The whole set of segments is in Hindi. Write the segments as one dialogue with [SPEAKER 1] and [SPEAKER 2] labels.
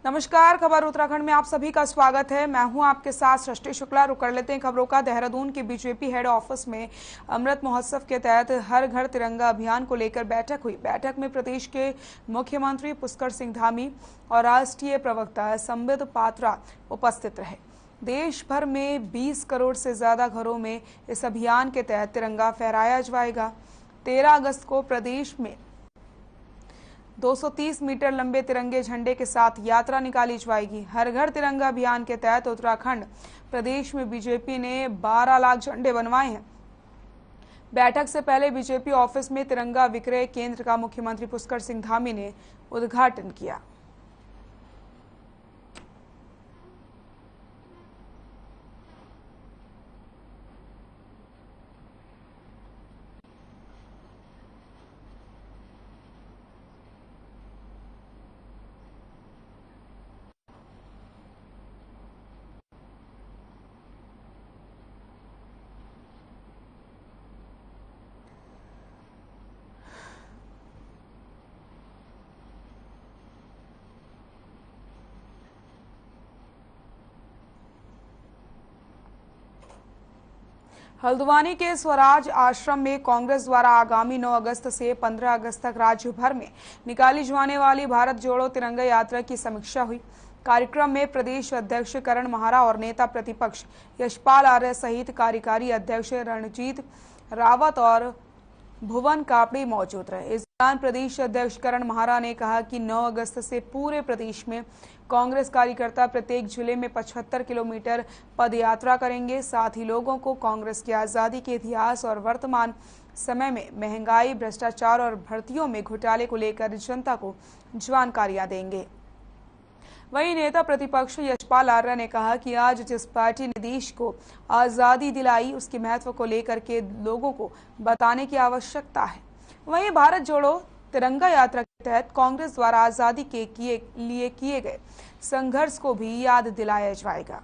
[SPEAKER 1] नमस्कार। खबर उत्तराखंड में आप सभी का स्वागत है। मैं हूं आपके साथ सृष्टि शुक्ला। रुक कर लेते हैं खबरों का। देहरादून के बीजेपी हेड ऑफिस में अमृत महोत्सव के तहत हर घर तिरंगा अभियान को लेकर बैठक हुई। बैठक में प्रदेश के मुख्यमंत्री पुष्कर सिंह धामी और राष्ट्रीय प्रवक्ता संबित पात्रा उपस्थित रहे। देश भर में 20 करोड़ से ज्यादा घरों में इस अभियान के तहत तिरंगा फहराया जाएगा। 13 अगस्त को प्रदेश में 230 मीटर लंबे तिरंगे झंडे के साथ यात्रा निकाली जाएगी। हर घर तिरंगा अभियान के तहत उत्तराखंड प्रदेश में बीजेपी ने 12 लाख झंडे बनवाए हैं। बैठक से पहले बीजेपी ऑफिस में तिरंगा विक्रय केंद्र का मुख्यमंत्री पुष्कर सिंह धामी ने उद्घाटन किया। हल्द्वानी के स्वराज आश्रम में कांग्रेस द्वारा आगामी 9 अगस्त से 15 अगस्त तक राज्य भर में निकाली जाने वाली भारत जोड़ो तिरंगा यात्रा की समीक्षा हुई। कार्यक्रम में प्रदेश अध्यक्ष करण महारा और नेता प्रतिपक्ष यशपाल आर्य सहित कार्यकारी अध्यक्ष रणजीत रावत और भुवन कापड़ी मौजूद रहे। इस दौरान प्रदेश अध्यक्ष करण महारा ने कहा कि 9 अगस्त से पूरे प्रदेश में कांग्रेस कार्यकर्ता प्रत्येक जिले में 75 किलोमीटर पद यात्रा करेंगे। साथ ही लोगों को कांग्रेस की आजादी के इतिहास और वर्तमान समय में महंगाई, भ्रष्टाचार और भर्तियों में घोटाले को लेकर जनता को जानकारियां देंगे। वहीं नेता प्रतिपक्ष यशपाल आर्य ने कहा कि आज जिस पार्टी ने देश को आजादी दिलाई उसके महत्व को लेकर के लोगों को बताने की आवश्यकता है। वहीं भारत जोड़ो तिरंगा यात्रा के तहत कांग्रेस द्वारा आजादी के लिए किए गए संघर्ष को भी याद दिलाया जाएगा।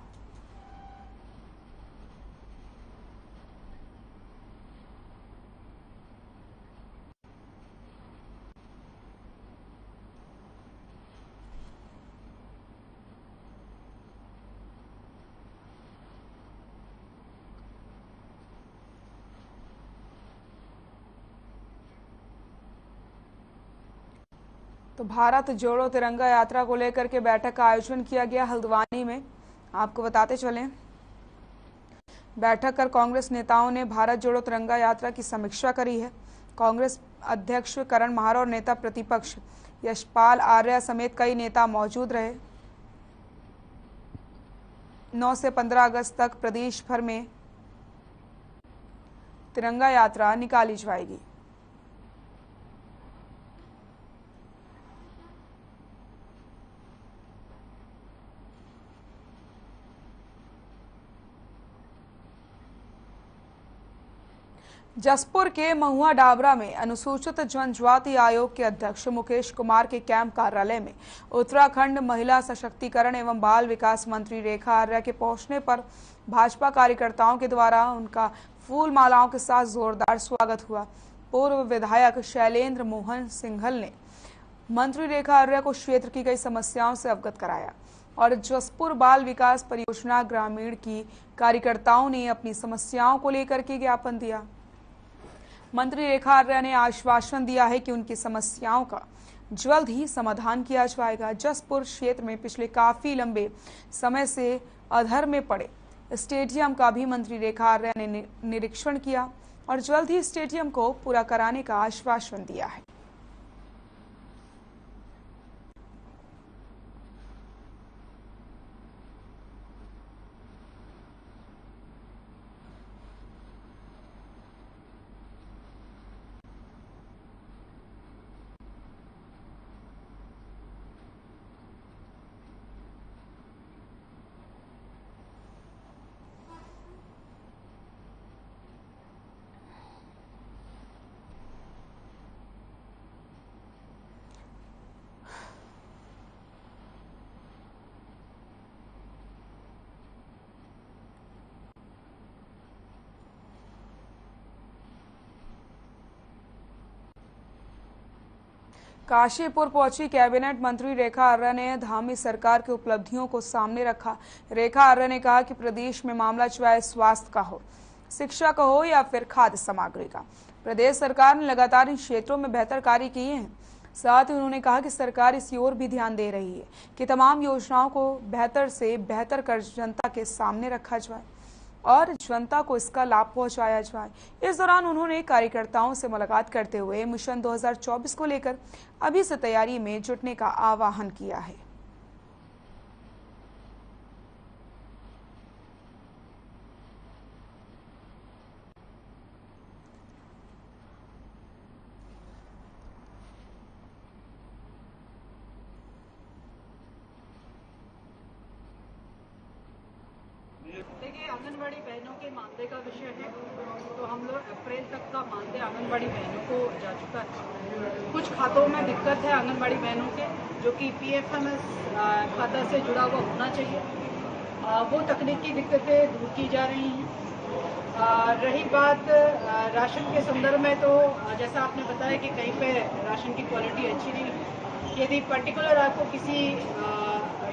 [SPEAKER 1] तो भारत जोड़ो तिरंगा यात्रा को लेकर के बैठक का आयोजन किया गया हल्द्वानी में। आपको बताते चलें, बैठक कर कांग्रेस नेताओं ने भारत जोड़ो तिरंगा यात्रा की समीक्षा करी है। कांग्रेस अध्यक्ष करण महारा और नेता प्रतिपक्ष यशपाल आर्य समेत कई नेता मौजूद रहे। 9 से 15 अगस्त तक प्रदेश भर में तिरंगा यात्रा निकाली जाएगी। जसपुर के महुआ डाबरा में अनुसूचित जनजाति आयोग के अध्यक्ष मुकेश कुमार के कैंप कार्यालय में उत्तराखंड महिला सशक्तिकरण एवं बाल विकास मंत्री रेखा आर्या के पहुंचने पर भाजपा कार्यकर्ताओं के द्वारा उनका फूल मालाओं के साथ जोरदार स्वागत हुआ। पूर्व विधायक शैलेंद्र मोहन सिंघल ने मंत्री रेखा आर्या को क्षेत्र की कई समस्याओं से अवगत कराया और जसपुर बाल विकास परियोजना ग्रामीण की कार्यकर्ताओं ने अपनी समस्याओं को लेकर के ज्ञापन दिया। मंत्री रेखा आर्या ने आश्वासन दिया है कि उनकी समस्याओं का जल्द ही समाधान किया जाएगा। जसपुर क्षेत्र में पिछले काफी लंबे समय से अधर में पड़े स्टेडियम का भी मंत्री रेखा आर्या ने निरीक्षण किया और जल्द ही स्टेडियम को पूरा कराने का आश्वासन दिया है। काशीपुर पहुंची कैबिनेट मंत्री रेखा आर्या ने धामी सरकार की उपलब्धियों को सामने रखा। रेखा आर्या ने कहा कि प्रदेश में मामला चाहे स्वास्थ्य का हो, शिक्षा का हो या फिर खाद्य सामग्री का, प्रदेश सरकार ने लगातार इन क्षेत्रों में बेहतर कार्य किए हैं। साथ ही उन्होंने कहा कि सरकार इस ओर भी ध्यान दे रही है कि तमाम योजनाओं को बेहतर से बेहतर कर जनता के सामने रखा जाए और जनता को इसका लाभ पहुंचाया जाए। इस दौरान उन्होंने कार्यकर्ताओं से मुलाकात करते हुए मिशन 2024 को लेकर अभी से तैयारी में जुटने का आह्वान किया है।
[SPEAKER 2] देखिए, आंगनबाड़ी बहनों के मानदेय का विषय है, तो हम लोग अप्रैल तक का मानदेय आंगनबाड़ी बहनों को जा चुका है। कुछ खातों में दिक्कत है आंगनबाड़ी बहनों के, जो कि PFMS खाता से जुड़ा हुआ होना चाहिए। वो तकनीकी दिक्कतें दूर की जा रही हैं। रही बात राशन के संदर्भ में, तो जैसा आपने बताया कि कहीं पे राशन की क्वालिटी अच्छी नहीं। यदि पर्टिकुलर आपको किसी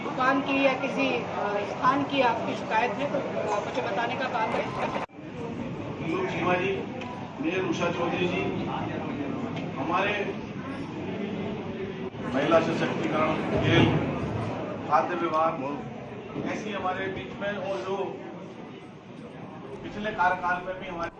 [SPEAKER 2] दुकान की या किसी स्थान की आपकी शिकायत है तो मुझे बताने का काम है।
[SPEAKER 3] शिवा जी, मेयर उषा चौधरी जी, हमारे महिला सशक्तिकरण, खेल, खाद्य विभाग ऐसी हमारे बीच में, और जो पिछले कार्यकाल में भी हमारे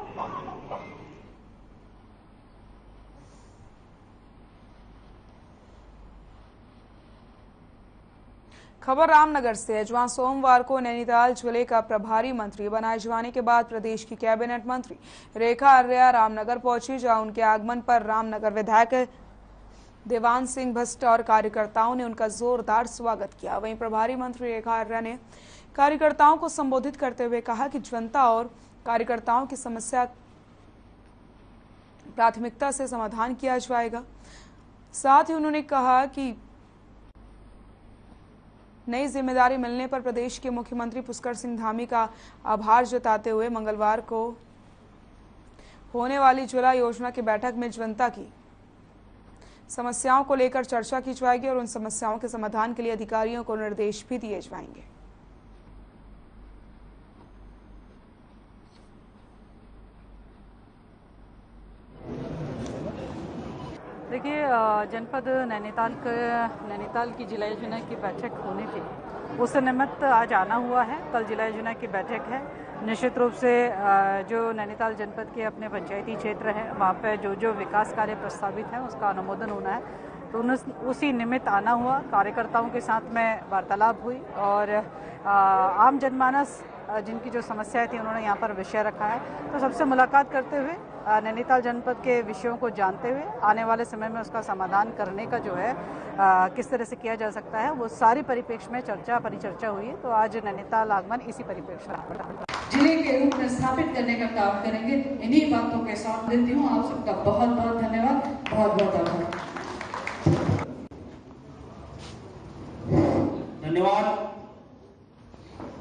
[SPEAKER 1] खबर रामनगर से है, जहां सोमवार को नैनीताल जिले का प्रभारी मंत्री बनाए जाने के बाद प्रदेश की कैबिनेट मंत्री रेखा आर्या रामनगर पहुंची, जहां उनके आगमन पर रामनगर विधायक देवान सिंह भट्ट और कार्यकर्ताओं ने उनका जोरदार स्वागत किया। वहीं प्रभारी मंत्री रेखा आर्या ने कार्यकर्ताओं को संबोधित करते हुए कहा कि जनता और कार्यकर्ताओं की समस्या प्राथमिकता से समाधान किया जाएगा। साथ ही उन्होंने कहा कि नई जिम्मेदारी मिलने पर प्रदेश के मुख्यमंत्री पुष्कर सिंह धामी का आभार जताते हुए मंगलवार को होने वाली ज्वाला योजना की बैठक में जनता की समस्याओं को लेकर चर्चा की जाएगी और उन समस्याओं के समाधान के लिए अधिकारियों को निर्देश भी दिए जाएंगे।
[SPEAKER 2] देखिए, जनपद नैनीताल की जिला योजना की बैठक होनी थी, उस निमित्त आज आना हुआ है। कल जिला योजना की बैठक है। निश्चित रूप से जो नैनीताल जनपद के अपने पंचायती क्षेत्र हैं, वहाँ पे जो विकास कार्य प्रस्तावित है उसका अनुमोदन होना है, तो उसी निमित्त आना हुआ। कार्यकर्ताओं के साथ में वार्तालाप हुई और आम जनमानस जिनकी जो समस्याएं थी उन्होंने यहाँ पर विषय रखा है, तो सबसे मुलाकात करते हुए नैनीताल जनपद के विषयों को जानते हुए आने वाले समय में उसका समाधान करने का जो है किस तरह से किया जा सकता है, वो सारी परिप्रेक्ष्य में परिचर्चा हुई है। तो आज नैनीताल आगमन इसी परिप्रेक्ष्य में
[SPEAKER 4] जिले के रूप में स्थापित करने का काम करेंगे। इन्हीं बातों के साथ देती हूँ। आप सबका बहुत बहुत धन्यवाद, बहुत बहुत आभार।
[SPEAKER 5] धन्यवाद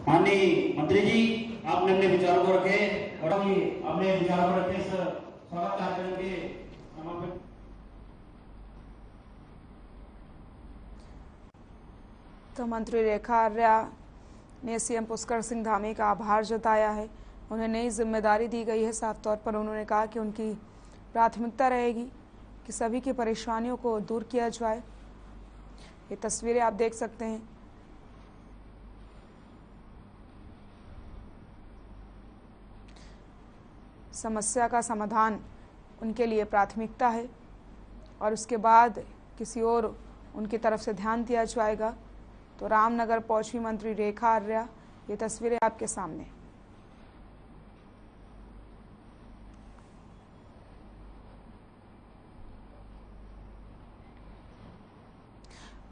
[SPEAKER 5] माननीय मंत्री जी, आपने अपने विचारों को रखे और अपने विचारों को रखे इस स्वागत कार्यक्रम के समापन।
[SPEAKER 1] तो मंत्री रेखा आर्या ने सीएम पुष्कर सिंह धामी का आभार जताया है। उन्हें नई जिम्मेदारी दी गई है। साफ तौर पर उन्होंने कहा कि उनकी प्राथमिकता रहेगी कि सभी की परेशानियों को दूर किया जाए। ये तस्वीरें आप देख सकते हैं। समस्या का समाधान उनके लिए प्राथमिकता है और उसके बाद किसी और उनकी तरफ से ध्यान दिया जाएगा। तो रामनगर पहुंची मंत्री रेखा आर्या, ये तस्वीरें आपके सामने।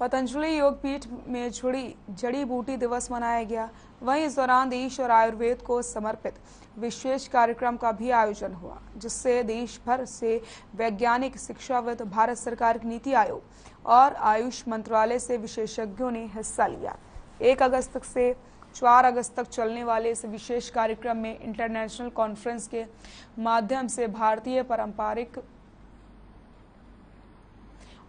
[SPEAKER 1] पतंजलि योगपीठ में जड़ी बूटी दिवस मनाया गया। वहीं इस दौरान देश और आयुर्वेद को समर्पित विशेष कार्यक्रम का भी आयोजन हुआ, जिससे देश भर से वैज्ञानिक, शिक्षाविद, भारत सरकार की नीति आयोग और आयुष मंत्रालय से विशेषज्ञों ने हिस्सा लिया। 1 अगस्त से 4 अगस्त तक चलने वाले इस विशेष कार्यक्रम में इंटरनेशनल कॉन्फ्रेंस के माध्यम से भारतीय पारंपरिक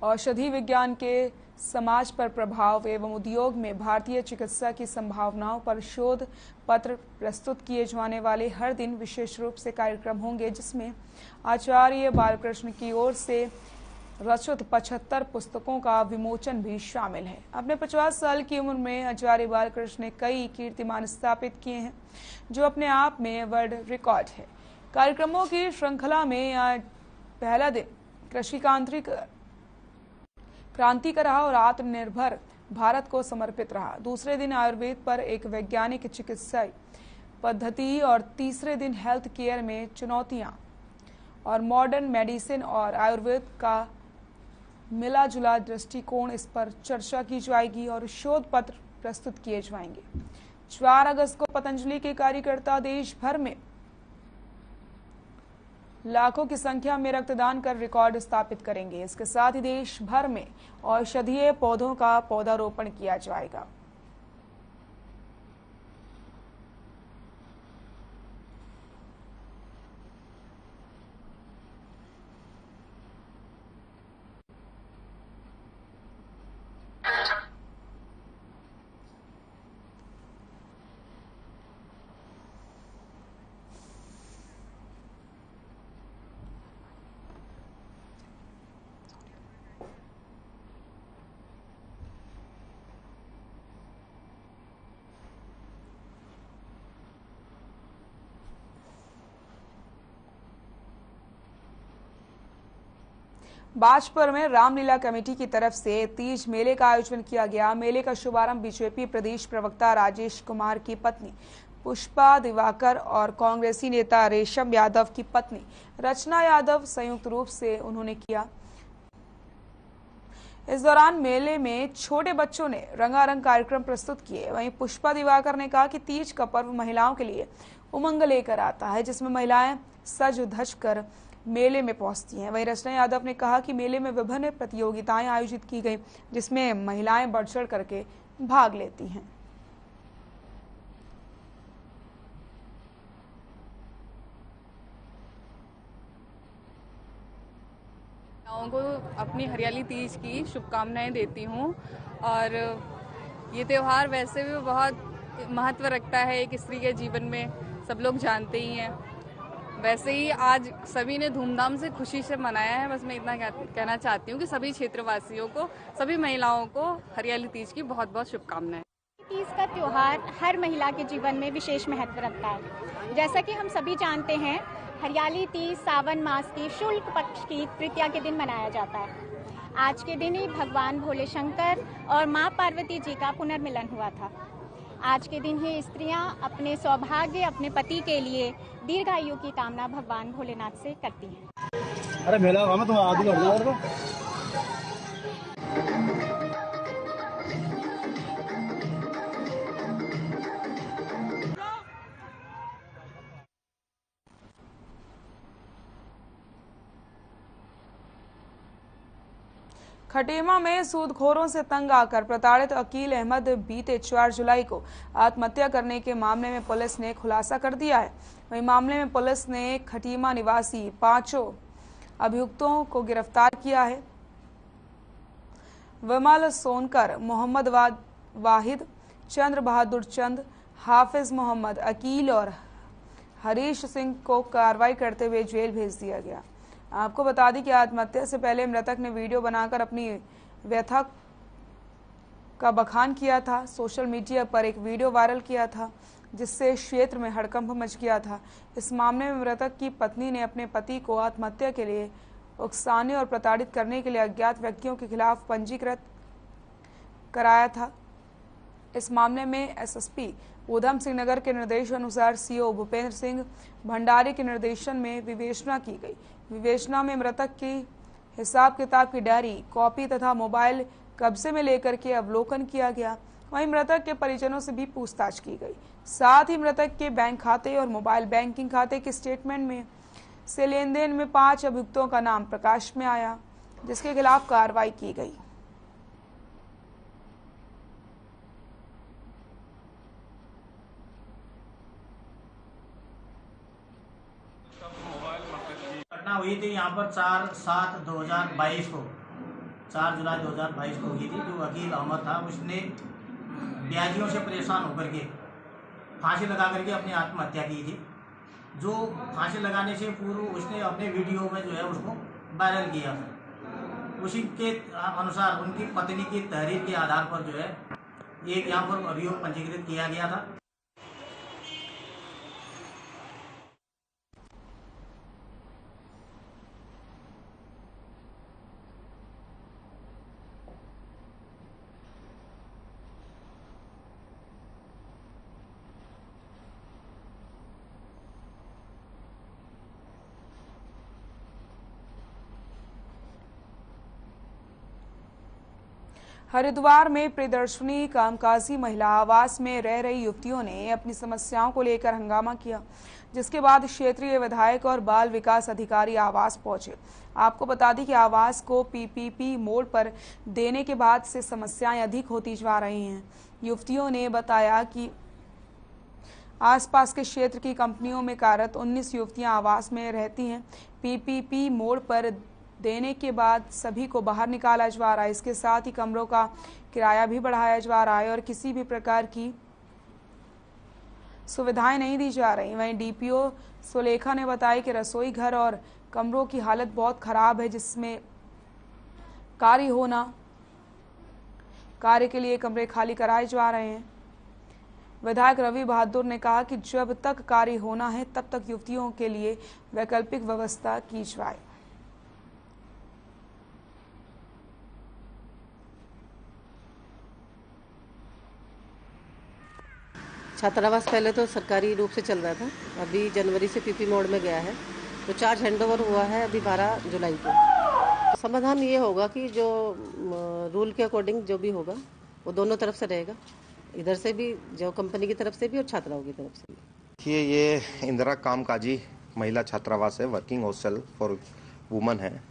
[SPEAKER 1] औषधि विज्ञान के समाज पर प्रभाव एवं उद्योग में भारतीय चिकित्सा की संभावनाओं पर शोध पत्र प्रस्तुत किए जाने वाले हर दिन विशेष रूप से कार्यक्रम होंगे, जिसमें आचार्य बालकृष्ण की ओर से रचित 75 पुस्तकों का विमोचन भी शामिल है। अपने 50 साल की उम्र में आचार्य बालकृष्ण ने कई कीर्तिमान स्थापित किए हैं, जो अपने आप में वर्ल्ड रिकॉर्ड है। कार्यक्रमों की श्रृंखला में आज पहला दिन कृषि क्रांति का रहा और आत्मनिर्भर भारत को समर्पित रहा। दूसरे दिन आयुर्वेद पर एक वैज्ञानिक चिकित्सा पद्धति और तीसरे दिन हेल्थ केयर में चुनौतियां और मॉडर्न मेडिसिन और आयुर्वेद का मिला जुला दृष्टिकोण, इस पर चर्चा की जाएगी और शोध पत्र प्रस्तुत किए जाएंगे। 4 अगस्त को पतंजलि के कार्यकर्ता देश भर में लाखों की संख्या में रक्तदान कर रिकॉर्ड स्थापित करेंगे। इसके साथ ही देश भर में औषधीय पौधों का पौधारोपण किया जाएगा। बाजपुर में रामलीला कमेटी की तरफ से तीज मेले का आयोजन किया गया। मेले का शुभारंभ बीजेपी प्रदेश प्रवक्ता राजेश कुमार की पत्नी पुष्पा दिवाकर और कांग्रेसी नेता रेशम यादव की पत्नी रचना यादव संयुक्त रूप से उन्होंने किया। इस दौरान मेले में छोटे बच्चों ने रंगारंग कार्यक्रम प्रस्तुत किए। वहीं पुष्पा दिवाकर ने कहा कि तीज का पर्व महिलाओं के लिए उमंग लेकर आता है, जिसमें महिलाएं सज धज कर मेले में पहुंचती हैं। वहीं रचना यादव ने कहा कि मेले में विभिन्न प्रतियोगिताएं आयोजित की गई, जिसमें महिलाएं बढ़ चढ़ करके भाग लेती हैं।
[SPEAKER 6] महिलाओं को अपनी हरियाली तीज की शुभकामनाएं देती हूं। और ये त्यौहार वैसे भी बहुत महत्व रखता है एक स्त्री के जीवन में, सब लोग जानते ही हैं। वैसे ही आज सभी ने धूमधाम से खुशी से मनाया है। बस मैं इतना कहना चाहती हूँ कि सभी क्षेत्रवासियों को, सभी महिलाओं को हरियाली तीज की बहुत बहुत शुभकामनाएं।
[SPEAKER 7] तीज का त्योहार हर महिला के जीवन में विशेष महत्व रखता है। जैसा कि हम सभी जानते हैं, हरियाली तीज सावन मास की शुक्ल पक्ष की तृतीया के दिन मनाया जाता है। आज के दिन ही भगवान भोले शंकर और माँ पार्वती जी का पुनर्मिलन हुआ था। आज के दिन ही स्त्रियां अपने सौभाग्य, अपने पति के लिए दीर्घायु की कामना भगवान भोलेनाथ से करती हैं।
[SPEAKER 8] अरे मेला में तुम आदि कर दो।
[SPEAKER 1] खटीमा में सूदखोरों से तंग आकर प्रताड़ित अकील अहमद बीते 4 जुलाई को आत्महत्या करने के मामले में पुलिस ने खुलासा कर दिया है। वहीं मामले में पुलिस ने खटीमा निवासी 5 अभियुक्तों को गिरफ्तार किया है। विमल सोनकर, मोहम्मद वाहिद, चंद्र बहादुर चंद, हाफिज मोहम्मद, अकील और हरीश सिंह को कार्रवाई करते हुए जेल भेज दिया गया। आपको बता दें कि आत्महत्या से पहले मृतक ने वीडियो बनाकर अपनी व्यथा का बखान किया था। सोशल मीडिया पर एक वीडियो वायरल किया था, जिससे क्षेत्र में हड़कंप मच गया था। इस मामले में मृतक की पत्नी ने अपने पति को आत्महत्या के लिए उकसाने और प्रताड़ित करने के लिए अज्ञात व्यक्तियों के खिलाफ पंजीकृत कराया था। इस मामले में एसएसपी ऊधम सिंह नगर के निर्देश अनुसार सीओ भूपेंद्र सिंह भंडारी के निर्देशन में विवेचना की गई। विवेचना में मृतक की हिसाब किताब की डायरी, कॉपी तथा मोबाइल कब्जे में लेकर के अवलोकन किया गया। वहीं मृतक के परिजनों से भी पूछताछ की गई। साथ ही मृतक के बैंक खाते और मोबाइल बैंकिंग खाते के स्टेटमेंट में से लेन देन में 5 अभियुक्तों का नाम प्रकाश में आया, जिसके खिलाफ कार्रवाई की गई।
[SPEAKER 9] घटना हुई थी यहाँ पर 4/7/2022 को 4 जुलाई 2022 को हुई थी। जो वकील अमर था उसने ब्याजियों से परेशान होकर के फांसी लगा करके अपनी आत्महत्या की थी। जो फांसी लगाने से पूर्व उसने अपने वीडियो में जो है उसको वायरल किया था। उसी के अनुसार उनकी पत्नी की तहरीर के आधार पर जो है एक यहाँ पर अभियोग पंजीकृत किया गया था।
[SPEAKER 1] हरिद्वार में प्रियदर्शनी कामकाजी महिला आवास में रह रही युवतियों ने अपनी समस्याओं को लेकर हंगामा किया, जिसके बाद क्षेत्रीय विधायक और बाल विकास अधिकारी आवास पहुंचे। आपको बता दें कि आवास को पीपीपी मोड पर देने के बाद से समस्याएं अधिक होती जा रही हैं। युवतियों ने बताया कि आसपास के क्षेत्र की कंपनियों में कार्यरत 19 युवतियां आवास में रहती हैं। पीपीपी मोड पर देने के बाद सभी को बाहर निकाला जा रहा है। इसके साथ ही कमरों का किराया भी बढ़ाया जा रहा है और किसी भी प्रकार की सुविधाएं नहीं दी जा रही। वहीं डीपीओ सुलेखा ने बताया कि रसोई घर और कमरों की हालत बहुत खराब है, जिसमें कार्य के लिए कमरे खाली कराए जा रहे हैं। विधायक रवि बहादुर ने कहा कि जब तक कार्य होना है तब तक युवतियों के लिए वैकल्पिक व्यवस्था की जाए।
[SPEAKER 10] छात्रावास पहले तो सरकारी रूप से चल रहा था, अभी जनवरी से पीपी मोड में गया है। तो चार्ज हैंडओवर हुआ है अभी 12 जुलाई को। समाधान ये होगा कि जो रूल के अकॉर्डिंग जो भी होगा वो दोनों तरफ से रहेगा, इधर से भी, जो कंपनी की तरफ से भी और छात्राओं की तरफ से भी।
[SPEAKER 11] देखिए, ये इंदिरा कामकाजी महिला छात्रावास है, वर्किंग हॉस्टल फॉर वुमेन है,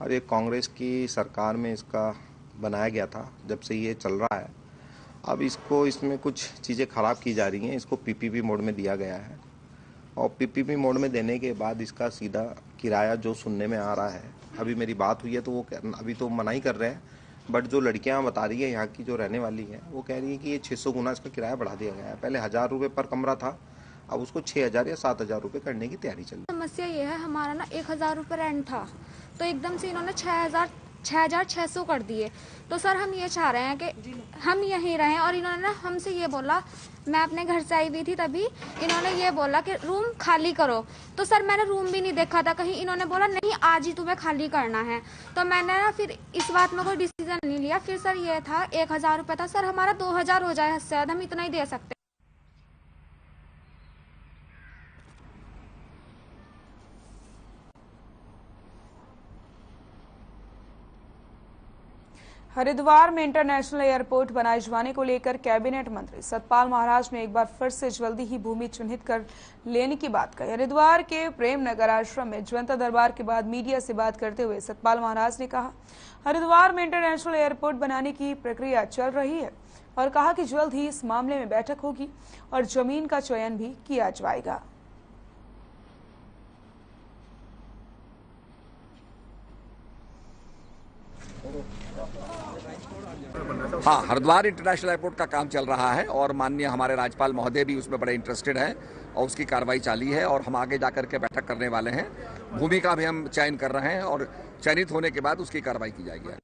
[SPEAKER 11] और ये कांग्रेस की सरकार में इसका बनाया गया था। जब से ये चल रहा है, अब इसमें कुछ चीज़ें ख़राब की जा रही हैं। इसको पीपीपी मोड में दिया गया है और पीपीपी मोड में देने के बाद इसका सीधा किराया जो सुनने में आ रहा है, अभी मेरी बात हुई है तो वो अभी तो मना ही कर रहे हैं, बट जो लड़कियां बता रही है यहाँ की जो रहने वाली है, वो कह रही है कि ये 600 गुना इसका किराया बढ़ा दिया गया है। पहले 1000 रुपये पर कमरा था, अब उसको 6000 या 7000 रुपये करने की तैयारी चल रही है।
[SPEAKER 12] समस्या ये है, हमारा ना 1000 रुपये रेंट था, तो एकदम से इन्होंने 6600 कर दिए। तो सर हम ये चाह रहे हैं कि हम यहीं रहें, और इन्होंने ना हमसे ये बोला, मैं अपने घर से आई हुई थी तभी इन्होंने ये बोला कि रूम खाली करो। तो सर मैंने रूम भी नहीं देखा था कहीं, इन्होंने बोला नहीं आज ही तुम्हें खाली करना है। तो मैंने ना फिर इस बात में कोई डिसीजन नहीं लिया। फिर सर ये था 1000 रुपये था, सर हमारा 2000 हो जाए, हद से ज्यादा हम इतना ही दे सकते।
[SPEAKER 1] हरिद्वार में इंटरनेशनल एयरपोर्ट बनाए जाने को लेकर कैबिनेट मंत्री सतपाल महाराज ने एक बार फिर से जल्दी ही भूमि चिन्हित कर लेने की बात कही। हरिद्वार के प्रेम नगर आश्रम में जनता दरबार के बाद मीडिया से बात करते हुए सतपाल महाराज ने कहा, हरिद्वार में इंटरनेशनल एयरपोर्ट बनाने की प्रक्रिया चल रही है और कहा कि जल्द ही इस मामले में बैठक होगी और जमीन का चयन भी किया जाएगा।
[SPEAKER 13] हाँ, हरिद्वार इंटरनेशनल एयरपोर्ट का काम चल रहा है और माननीय हमारे राज्यपाल महोदय भी उसमें बड़े इंटरेस्टेड हैं और उसकी कार्रवाई जारी है और हम आगे जाकर के बैठक करने वाले हैं। भूमि का भी हम चयन कर रहे हैं और चयनित होने के बाद उसकी कार्रवाई की जाएगी।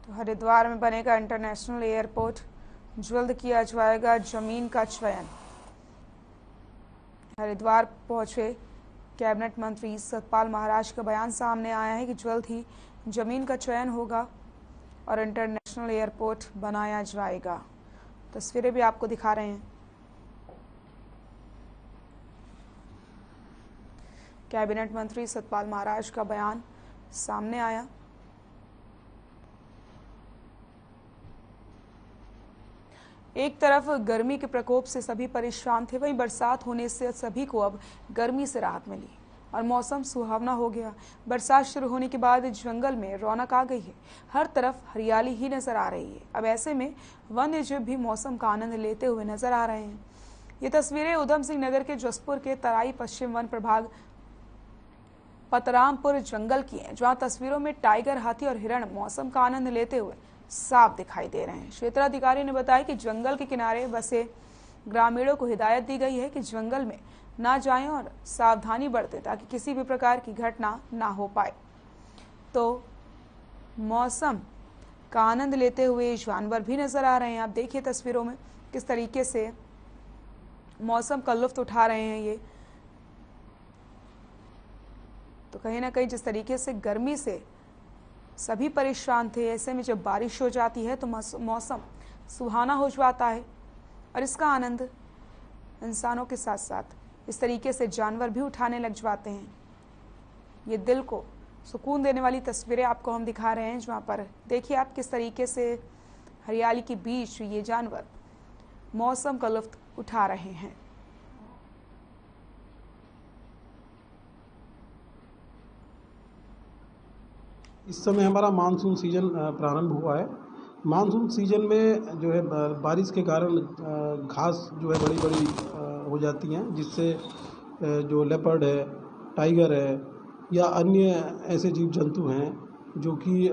[SPEAKER 1] तो हरिद्वार में बनेगा इंटरनेशनल एयरपोर्ट, जल्द किया जाएगा जमीन का चयन। हरिद्वार पहुंचे कैबिनेट मंत्री सतपाल महाराज का बयान सामने आया है कि जल्द ही जमीन का चयन होगा और इंटरनेशनल एयरपोर्ट बनाया जाएगा। तस्वीरें भी आपको दिखा रहे हैं। कैबिनेट मंत्री सतपाल महाराज का बयान सामने आया। एक तरफ गर्मी के प्रकोप से सभी परेशान थे, वहीं बरसात होने से सभी को अब गर्मी से राहत मिली और मौसम सुहावना हो गया। बरसात शुरू होने के बाद जंगल में रौनक आ गई है, हर तरफ हरियाली ही नजर आ रही है। अब ऐसे में वन्य जीव भी मौसम का आनंद लेते हुए नजर आ रहे हैं। ये तस्वीरें उधम सिंह नगर के जसपुर के तराई पश्चिम वन प्रभाग पतरामपुर जंगल की हैं, जहां तस्वीरों में टाइगर, हाथी और हिरण मौसम का आनंद लेते हुए साफ दिखाई दे रहे हैं। क्षेत्राधिकारी ने बताया कि जंगल के किनारे बसे ग्रामीणों को हिदायत दी गई है कि जंगल में ना जाएं और सावधानी बरतें ताकि किसी भी प्रकार की घटना ना हो पाए। तो मौसम का आनंद लेते हुए जानवर भी नजर आ रहे हैं। आप देखिए तस्वीरों में किस तरीके से मौसम का लुत्फ उठा रहे हैं ये। तो कहीं ना कहीं जिस तरीके से गर्मी से सभी परेशान थे, ऐसे में जब बारिश हो जाती है तो मौसम सुहाना हो जाता है और इसका आनंद इंसानों के साथ साथ इस तरीके से जानवर भी उठाने लग जाते हैं। ये दिल को सुकून देने वाली तस्वीरें आपको हम दिखा रहे हैं, जहाँ पर देखिए आप किस तरीके से हरियाली के बीच ये जानवर मौसम का लुत्फ उठा रहे हैं।
[SPEAKER 8] इस समय हमारा मानसून सीजन प्रारंभ हुआ है। मानसून सीजन में जो है बारिश के कारण घास जो है बड़ी बड़ी हो जाती हैं, जिससे जो लेपर्ड है, टाइगर है या अन्य ऐसे जीव जंतु हैं जो कि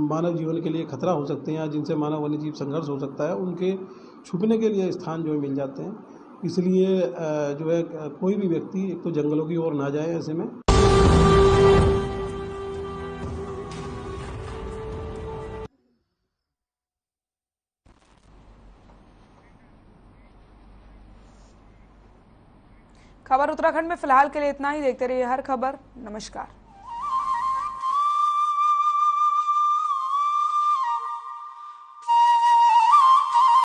[SPEAKER 8] मानव जीवन के लिए खतरा हो सकते हैं या जिनसे मानव वन्य जीव संघर्ष हो सकता है, उनके छुपने के लिए स्थान जो है मिल जाते हैं। इसलिए जो है कोई भी व्यक्ति एक तो जंगलों की ओर ना जाए ऐसे में।
[SPEAKER 1] खबर उत्तराखंड में फिलहाल के लिए इतना ही। देखते रहिए हर खबर। नमस्कार।